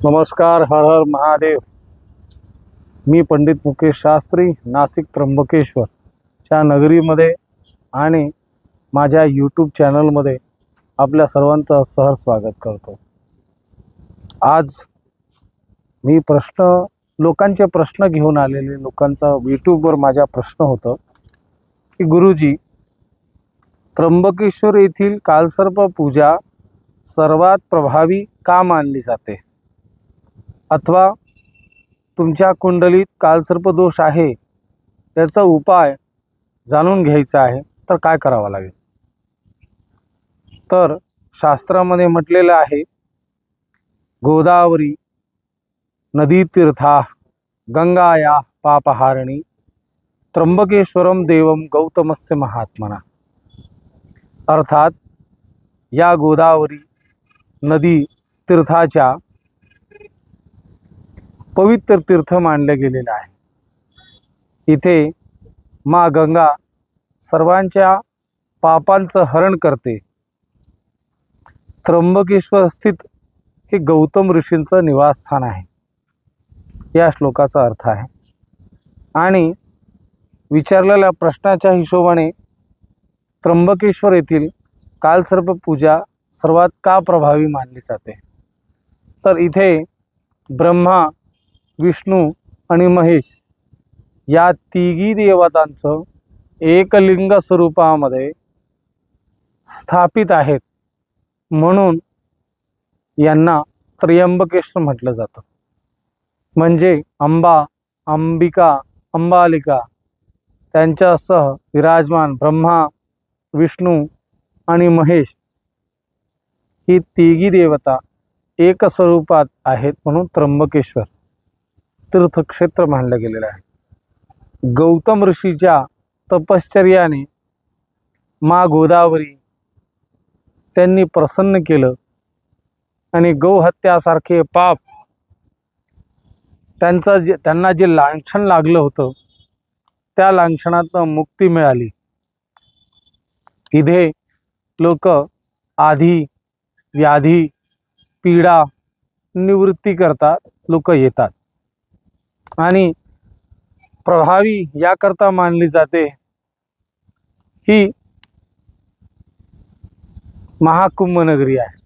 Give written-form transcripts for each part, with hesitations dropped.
नमस्कार. हर हर महादेव. मी पंडित मुकेश शास्त्री, नाशिक त्र्यंबकेश्वर च्या नगरीमध्ये आणि माझ्या यूट्यूब चॅनलमध्ये आपल्या सर्वांचं सहर्ष स्वागत करतो. आज मी लोकांचे प्रश्न घेऊन आलेले, लोकांचा यूट्यूबवर माझा प्रश्न होता की गुरुजी, त्र्यंबकेश्वर येथील कालसर्प पूजा सर्वात प्रभावी का मानली जाते, अथवा तुमच्या कुंडलीत कालसर्प दोष आहे त्याचा उपाय जाणून घ्यायचा आहे तर काय करावं लागेल. तर शास्त्रामध्ये म्हटलेलं आहे, गोदावरी नदी तीर्था गंगाया पापहारिणी त्र्यंबकेश्वरम देवम गौतमस्य महात्मना. अर्थात या गोदावरी नदी तीर्थाच्या पवित्र तीर्थ मानले गेलेले आहे. इथे माँ गंगा सर्वांच्या पापांचं हरण करते. त्र्यंबकेश्वर स्थित हे गौतम ऋषींचं निवासस्थान आहे, या श्लोकाचा अर्थ आहे. आणि विचारलेल्या प्रश्नाच्या हिशोबाने त्र्यंबकेश्वर येथील कालसर्प पूजा सर्वात का प्रभावी मानली जाते, तर इथे ब्रह्मा, विष्णू आणि महेश या तिघी देवतांचं एकलिंग स्वरूपामध्ये स्थापित आहेत, म्हणून यांना त्र्यंबकेश्वर म्हटलं जातं. म्हणजे अंबा, अंबिका, अंबालिका त्यांच्यासह विराजमान ब्रह्मा, विष्णू आणि महेश ही तिघी देवता एक स्वरूपात आहेत, म्हणून त्र्यंबकेश्वर तीर्थक्षेत्र मानलं गेलेलं आहे. गौतम ऋषीच्या तपश्चर्याने माँ गोदावरी त्यांनी प्रसन्न केलं आणि गौहत्यासारखे पाप त्यांना जे लांछन लागलं होतं त्या लांछनातून मुक्ती मिळाली. इथे लोक आधी व्याधी पीडा निवृत्ती करता लोक येतात आणि प्रभावी याकरता मानली जाते ही महाकुंभ नगरी आहे.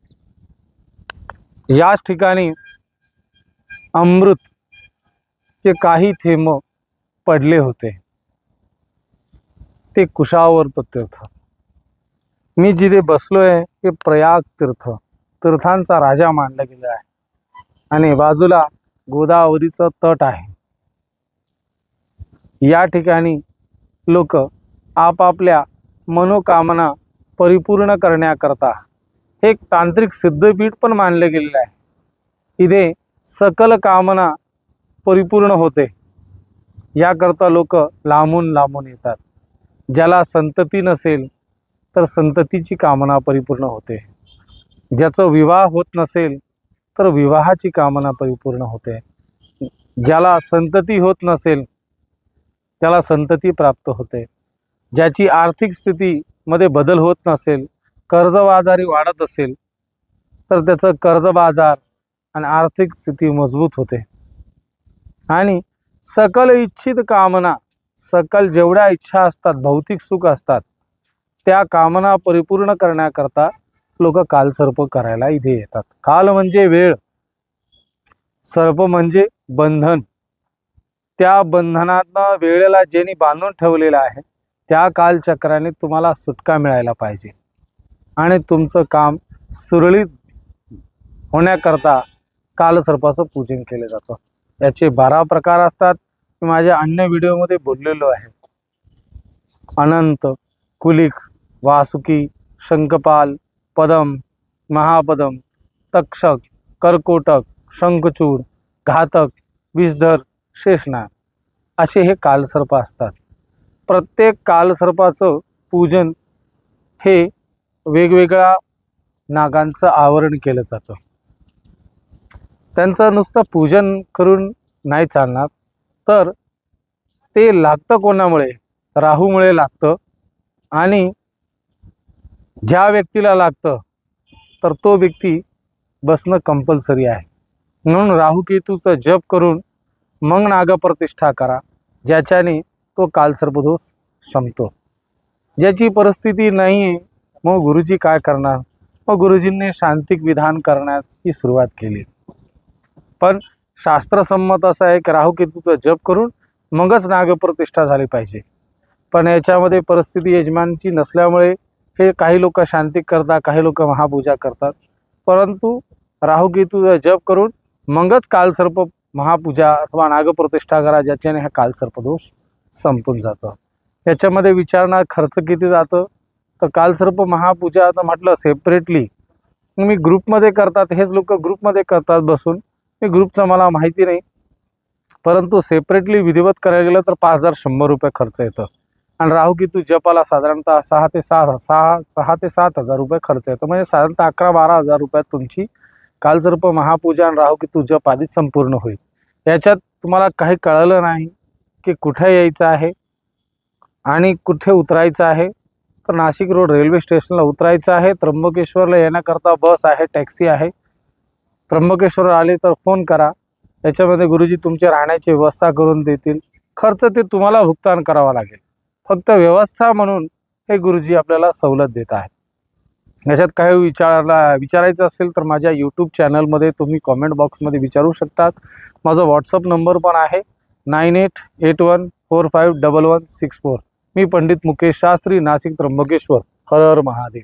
याच ठिकाणी अमृत चे काही थेंब पडले होते, ते कुशावर्त तीर्थ. मी जिथे बसलोय ते प्रयाग तीर्थ, तीर्थांचा राजा मानला गेला आहे आणि बाजूला गोदावरीचं तट आहे. या ठिकाणी लोक आपापल्या मनोकामना परिपूर्ण करण्याकरता एक तांत्रिक सिद्धपीठ पण मानले गेलेले आहे. इथे सकल कामना परिपूर्ण होते, याकरता लोक लांबून लांबून येतात. ज्याला संतती नसेल तर संततीची कामना परिपूर्ण होते, ज्याचा विवाह होत नसेल तर विवाहाची कामना परिपूर्ण होते, ज्याला संतती होत नसेल त्याला संतती प्राप्त होते, ज्याची आर्थिक स्थितीमध्ये बदल होत नसेल, कर्जबाजारी वाढत असेल तर त्याचं कर्जबाजार आणि आर्थिक स्थिती मजबूत होते. आणि सकल इच्छित कामना, सकल जेवढ्या इच्छा असतात, भौतिक सुख असतात, त्या कामना परिपूर्ण करण्याकरता लोक कालसर्प करायला इथे येतात. काल म्हणजे वेळ, सर्प म्हणजे बंधन. त्या बंधनातनं वेळेला ज्यांनी बांधून ठेवलेलं आहे त्या कालचक्राने तुम्हाला सुटका मिळायला पाहिजे आणि तुमचं काम सुरळीत होण्याकरता कालसर्पाचं पूजन केलं जातं. याचे 12 प्रकार असतात. मी माझ्या अन्य व्हिडिओमध्ये बोललेलो आहे. अनंत, कुलिक, वासुकी, शंखपाल, पदम, महापदम, तक्षक, कर्कोटक, शंखचूड, घातक, विषधर, शेषनाग असे हे कालसर्प असतात. प्रत्येक कालसर्पाचं पूजन हे वेगवेगळ्या नागांचं आवरण केलं जातं. त्यांचं नुसतं पूजन करून नाही चालणार, तर ते लागतं कोणामुळे? राहूमुळे लागतं. आणि ज्या व्यक्तीला लागतं तर तो व्यक्ती बसणं कंपल्सरी आहे. म्हणून राहुकेतूचा जप करून मग नागप्रतिष्ठा करा, ज्याच्याने तो कालसर्पदोष संपतो. ज्याची परिस्थिती नाही आहे, मग गुरुजी काय करणार? मग गुरुजींनी शांतिक विधान करण्याची सुरुवात केली. पण शास्त्रसंमत असं आहे की राहुकेतूचा जप करून मगच नागप्रतिष्ठा झाली पाहिजे. पण याच्यामध्ये परिस्थिती यजमानची नसल्यामुळे हे काही लोक शांतिक करतात, काही लोक महापूजा करतात. परंतु राहुकेतूचा जप करून मगच कालसर्प महापूजा अथवा नागप्रतिष्ठा करा, ज्याच्याने हा कालसर्पदोष संपून जातो. याच्यामध्ये विचारणार खर्च किती जातं, तर कालसर्प महापूजा आता म्हटलं सेपरेटली मी ग्रुपमध्ये करतात, हेच लोक ग्रुपमध्ये करतात बसून. मी ग्रुपचं मला माहिती नाही, परंतु सेपरेटली विधिवत करायला गेलं तर 5100 रुपये खर्च येतं. आणि राहुकेतू जपाला साधारणतः 6 ते 7 हजार रुपये खर्च येतो. म्हणजे साधारणतः 11-12 हजार रुपयात तुमची कालसर्प महापूजा आणि राहुकेतू जप आधी संपूर्ण होईल. याच्यात तुम्हाला काही कळलं नाही की कुठे यायचं आहे आणि कुठे उतरायचं आहे, तर नाशिक रोड रेल्वे स्टेशनला उतरायचं आहे. त्र्यंबकेश्वरला येण्याकरता बस आहे, टॅक्सी आहे. त्र्यंबकेश्वर आले तर फोन करा. याच्यामध्ये गुरुजी तुमच्या राहण्याची व्यवस्था करून देतील. खर्च ते तुम्हाला भुगतान करावा लागेल. फक्त व्यवस्था म्हणून हे गुरुजी आपल्याला सवलत देत आहेत. याच्यात काही विचारायचं असेल तर माझ्या यूट्यूब चॅनलमध्ये तुम्ही कॉमेंट बॉक्समध्ये विचारू शकतात. माझा व्हॉट्सअप नंबर पण आहे 9881451164. मी पंडित मुकेश शास्त्री, नाशिक त्र्यंबकेश्वर. हर हर महादेव.